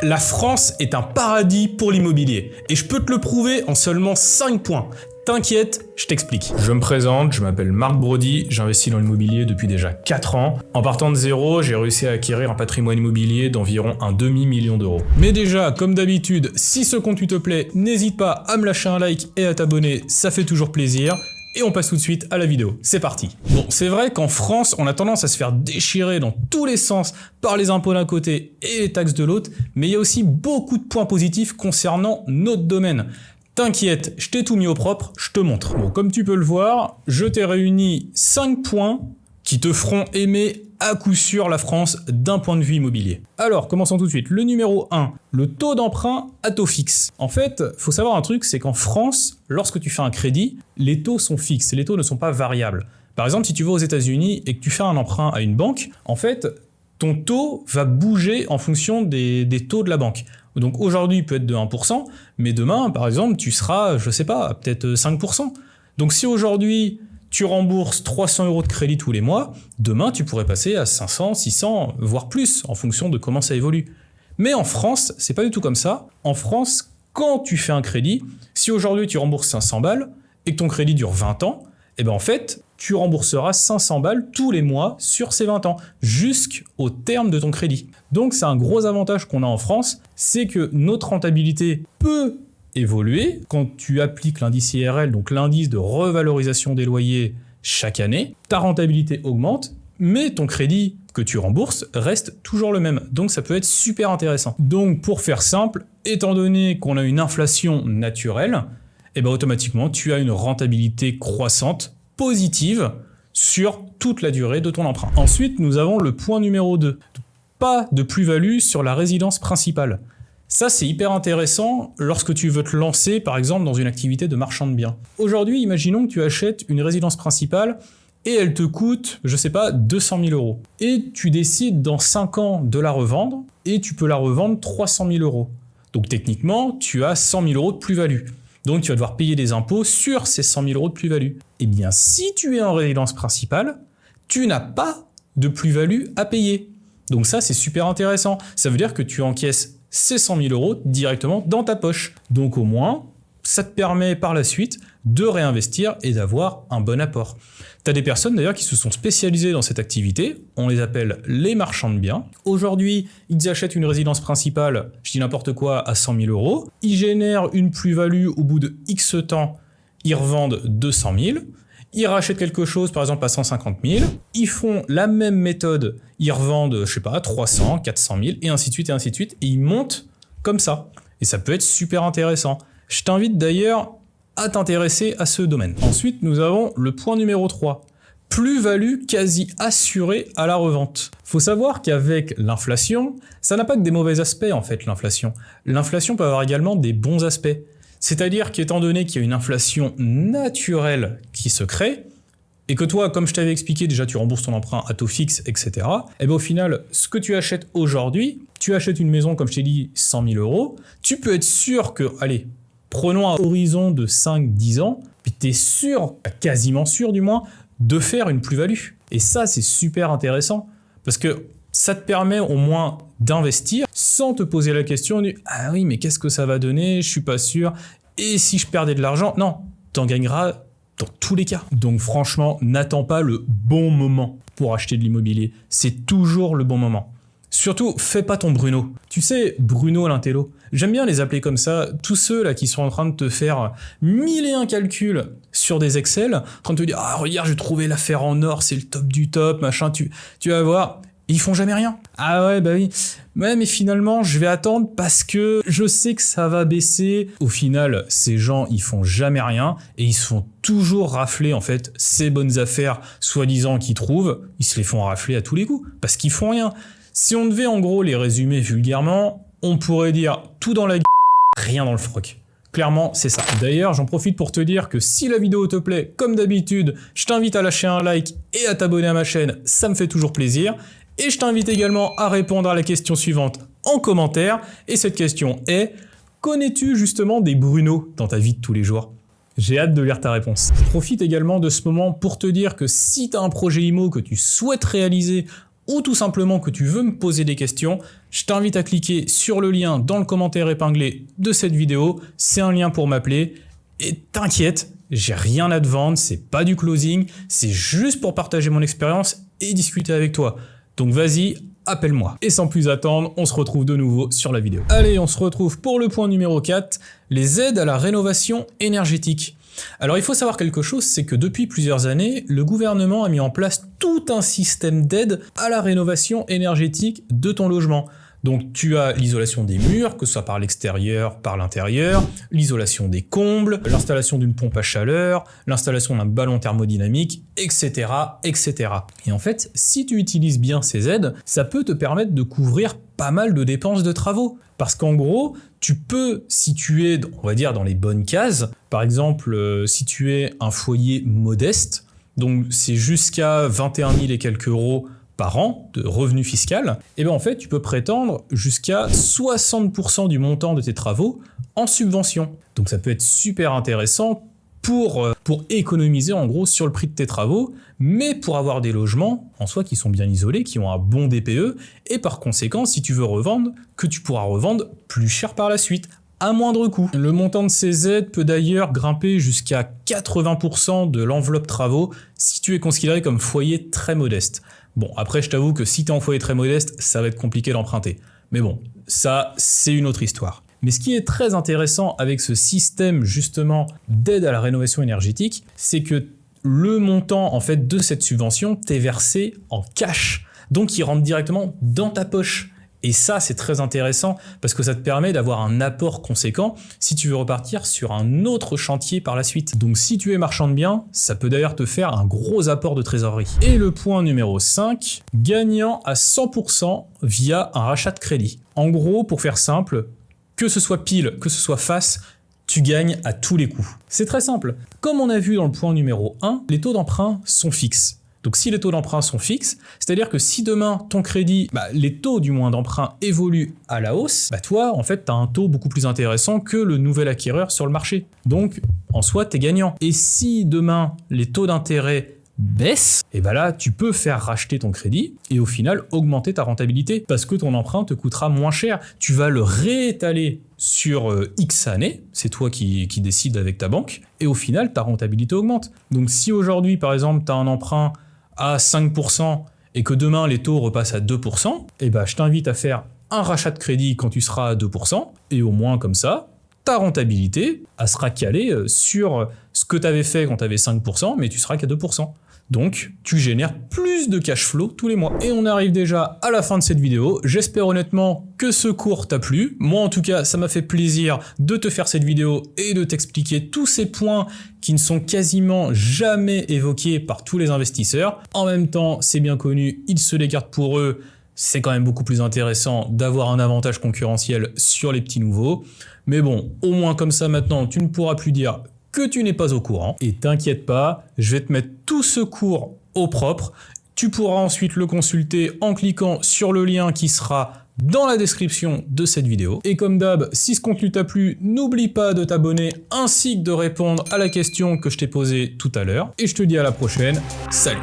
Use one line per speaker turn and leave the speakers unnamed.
La France est un paradis pour l'immobilier et je peux te le prouver en seulement 5 points. T'inquiète, je t'explique. Je me présente, je m'appelle Marc Brody, j'investis dans l'immobilier depuis déjà 4 ans. En partant de zéro, j'ai réussi à acquérir un patrimoine immobilier d'environ un demi-million d'euros. Mais déjà, comme d'habitude, si ce contenu te plaît, n'hésite pas à me lâcher un like et à t'abonner, ça fait toujours plaisir. Et on passe tout de suite à la vidéo. C'est parti. Bon, c'est vrai qu'en France, on a tendance à se faire déchirer dans tous les sens par les impôts d'un côté et les taxes de l'autre, mais il y a aussi beaucoup de points positifs concernant notre domaine. T'inquiète, je t'ai tout mis au propre, je te montre. Bon, comme tu peux le voir, je t'ai réuni 5 points qui te feront aimer à coup sûr la France d'un point de vue immobilier. Alors, commençons tout de suite. Le numéro 1, le taux d'emprunt à taux fixe. En fait, faut savoir un truc, c'est qu'en France, lorsque tu fais un crédit, les taux sont fixes, les taux ne sont pas variables. Par exemple, si tu vas aux États-Unis et que tu fais un emprunt à une banque, en fait, ton taux va bouger en fonction des taux de la banque. Donc aujourd'hui, il peut être de 1%, mais demain, par exemple, tu seras, je sais pas, peut-être 5%. Donc si aujourd'hui, tu rembourses 300 € de crédit tous les mois, demain tu pourrais passer à 500, 600, voire plus, en fonction de comment ça évolue. Mais en France, c'est pas du tout comme ça. En France, quand tu fais un crédit, si aujourd'hui tu rembourses 500 balles et que ton crédit dure 20 ans, eh ben en fait, tu rembourseras 500 balles tous les mois sur ces 20 ans, jusqu'au terme de ton crédit. Donc c'est un gros avantage qu'on a en France, c'est que notre rentabilité peut évoluer quand tu appliques l'indice IRL, donc l'indice de revalorisation des loyers chaque année, ta rentabilité augmente, mais ton crédit que tu rembourses reste toujours le même. Donc ça peut être super intéressant. Donc pour faire simple, étant donné qu'on a une inflation naturelle, et ben automatiquement tu as une rentabilité croissante, positive, sur toute la durée de ton emprunt. Ensuite, nous avons le point numéro 2. Pas de plus-value sur la résidence principale. Ça, c'est hyper intéressant lorsque tu veux te lancer, par exemple, dans une activité de marchand de biens. Aujourd'hui, imaginons que tu achètes une résidence principale et elle te coûte, je sais pas, 200 000 €. Et tu décides dans 5 ans de la revendre et tu peux la revendre 300 000 €. Donc techniquement, tu as 100 000 € de plus-value. Donc tu vas devoir payer des impôts sur ces 100 000 € de plus-value. Eh bien, si tu es en résidence principale, tu n'as pas de plus-value à payer. Donc ça, c'est super intéressant. Ça veut dire que tu encaisses ces 100 000 € directement dans ta poche. Donc au moins, ça te permet par la suite de réinvestir et d'avoir un bon apport. Tu as des personnes d'ailleurs qui se sont spécialisées dans cette activité, on les appelle les marchands de biens. Aujourd'hui, ils achètent une résidence principale, je dis n'importe quoi, à 100 000 €. Ils génèrent une plus-value au bout de X temps, ils revendent 200 000 €. Ils rachètent quelque chose, par exemple, à 150 000. Ils font la même méthode. Ils revendent, je sais pas, 300, 400 000, et ainsi de suite, et ainsi de suite. Et ils montent comme ça. Et ça peut être super intéressant. Je t'invite d'ailleurs à t'intéresser à ce domaine. Ensuite, nous avons le point numéro 3. Plus-value quasi assurée à la revente. Faut savoir qu'avec l'inflation, ça n'a pas que des mauvais aspects, en fait, l'inflation. L'inflation peut avoir également des bons aspects. C'est-à-dire qu'étant donné qu'il y a une inflation naturelle qui se crée, et que toi, comme je t'avais expliqué, déjà tu rembourses ton emprunt à taux fixe, etc., et bien au final, ce que tu achètes aujourd'hui, tu achètes une maison, comme je t'ai dit, 100 000 €, tu peux être sûr que, allez, prenons un horizon de 5-10 ans, puis tu es sûr, quasiment sûr du moins, de faire une plus-value. Et ça, c'est super intéressant, parce que ça te permet au moins d'investir sans te poser la question du « Ah oui, mais qu'est-ce que ça va donner? Je suis pas sûr. Et si je perdais de l'argent ?» Non, t'en gagneras dans tous les cas. Donc franchement, n'attends pas le bon moment pour acheter de l'immobilier. C'est toujours le bon moment. Surtout, fais pas ton Bruno. Tu sais, Bruno l'intello. J'aime bien les appeler comme ça, tous ceux là qui sont en train de te faire 1001 calculs sur des Excel, en train de te dire « Ah, regarde, j'ai trouvé l'affaire en or, c'est le top du top, machin, tu vas voir. » Ils font jamais rien. Ah ouais, bah oui. Ouais, mais finalement, je vais attendre parce que je sais que ça va baisser. Au final, ces gens, ils font jamais rien et ils se font toujours rafler, en fait, ces bonnes affaires, soi-disant qu'ils trouvent, ils se les font rafler à tous les coups parce qu'ils font rien. Si on devait, en gros, les résumer vulgairement, on pourrait dire tout dans la gueule, rien dans le froc. Clairement, c'est ça. D'ailleurs, j'en profite pour te dire que si la vidéo te plaît, comme d'habitude, je t'invite à lâcher un like et à t'abonner à ma chaîne, ça me fait toujours plaisir. Et je t'invite également à répondre à la question suivante en commentaire. Et cette question est, connais-tu justement des Bruno dans ta vie de tous les jours? J'ai hâte de lire ta réponse. Je profite également de ce moment pour te dire que si tu as un projet IMO que tu souhaites réaliser ou tout simplement que tu veux me poser des questions, je t'invite à cliquer sur le lien dans le commentaire épinglé de cette vidéo. C'est un lien pour m'appeler. Et t'inquiète, j'ai rien à te vendre, c'est pas du closing, c'est juste pour partager mon expérience et discuter avec toi. Donc vas-y, appelle-moi. Et sans plus attendre, on se retrouve de nouveau sur la vidéo. Allez, on se retrouve pour le point numéro 4, les aides à la rénovation énergétique. Alors il faut savoir quelque chose, c'est que depuis plusieurs années, le gouvernement a mis en place tout un système d'aide à la rénovation énergétique de ton logement. Donc tu as l'isolation des murs, que ce soit par l'extérieur, par l'intérieur, l'isolation des combles, l'installation d'une pompe à chaleur, l'installation d'un ballon thermodynamique, etc., etc. Et en fait, si tu utilises bien ces aides, ça peut te permettre de couvrir pas mal de dépenses de travaux. Parce qu'en gros, tu peux, si tu es, on va dire, dans les bonnes cases, par exemple, si tu es un foyer modeste, donc c'est jusqu'à 21 000 et quelques euros par an de revenu fiscal, et bien en fait, tu peux prétendre jusqu'à 60% du montant de tes travaux en subvention. Donc ça peut être super intéressant pour économiser en gros sur le prix de tes travaux, mais pour avoir des logements en soi qui sont bien isolés, qui ont un bon DPE, et par conséquent, si tu veux revendre, que tu pourras revendre plus cher par la suite, à moindre coût. Le montant de ces aides peut d'ailleurs grimper jusqu'à 80% de l'enveloppe travaux si tu es considéré comme foyer très modeste. Bon, après, je t'avoue que si tu es en foyer très modeste, ça va être compliqué d'emprunter. Mais bon, ça, c'est une autre histoire. Mais ce qui est très intéressant avec ce système, justement, d'aide à la rénovation énergétique, c'est que le montant, en fait, de cette subvention t'est versé en cash. Donc, il rentre directement dans ta poche. Et ça, c'est très intéressant parce que ça te permet d'avoir un apport conséquent si tu veux repartir sur un autre chantier par la suite. Donc si tu es marchand de biens, ça peut d'ailleurs te faire un gros apport de trésorerie. Et le point numéro 5, gagnant à 100% via un rachat de crédit. En gros, pour faire simple, que ce soit pile, que ce soit face, tu gagnes à tous les coups. C'est très simple. Comme on a vu dans le point numéro 1, les taux d'emprunt sont fixes. Donc si les taux d'emprunt sont fixes, c'est-à-dire que si demain ton crédit, les taux du moins d'emprunt évoluent à la hausse, toi en fait tu as un taux beaucoup plus intéressant que le nouvel acquéreur sur le marché. Donc en soi tu es gagnant. Et si demain les taux d'intérêt baissent, et là tu peux faire racheter ton crédit et au final augmenter ta rentabilité parce que ton emprunt te coûtera moins cher. Tu vas le réétaler sur X années, c'est toi qui décides avec ta banque et au final ta rentabilité augmente. Donc si aujourd'hui par exemple tu as un emprunt à 5% et que demain les taux repassent à 2%, je t'invite à faire un rachat de crédit quand tu seras à 2% et au moins comme ça, ta rentabilité elle sera calée sur ce que tu avais fait quand tu avais 5%, mais tu seras qu'à 2%. Donc, tu génères plus de cash flow tous les mois. Et on arrive déjà à la fin de cette vidéo. J'espère honnêtement que ce cours t'a plu. Moi, en tout cas, ça m'a fait plaisir de te faire cette vidéo et de t'expliquer tous ces points qui ne sont quasiment jamais évoqués par tous les investisseurs. En même temps, c'est bien connu, ils se les gardent pour eux. C'est quand même beaucoup plus intéressant d'avoir un avantage concurrentiel sur les petits nouveaux. Mais bon, au moins comme ça maintenant, tu ne pourras plus dire que tu n'es pas au courant. Et t'inquiète pas, je vais te mettre tout ce cours au propre. Tu pourras ensuite le consulter en cliquant sur le lien qui sera dans la description de cette vidéo. Et comme d'hab, si ce contenu t'a plu, n'oublie pas de t'abonner ainsi que de répondre à la question que je t'ai posée tout à l'heure. Et je te dis à la prochaine. Salut!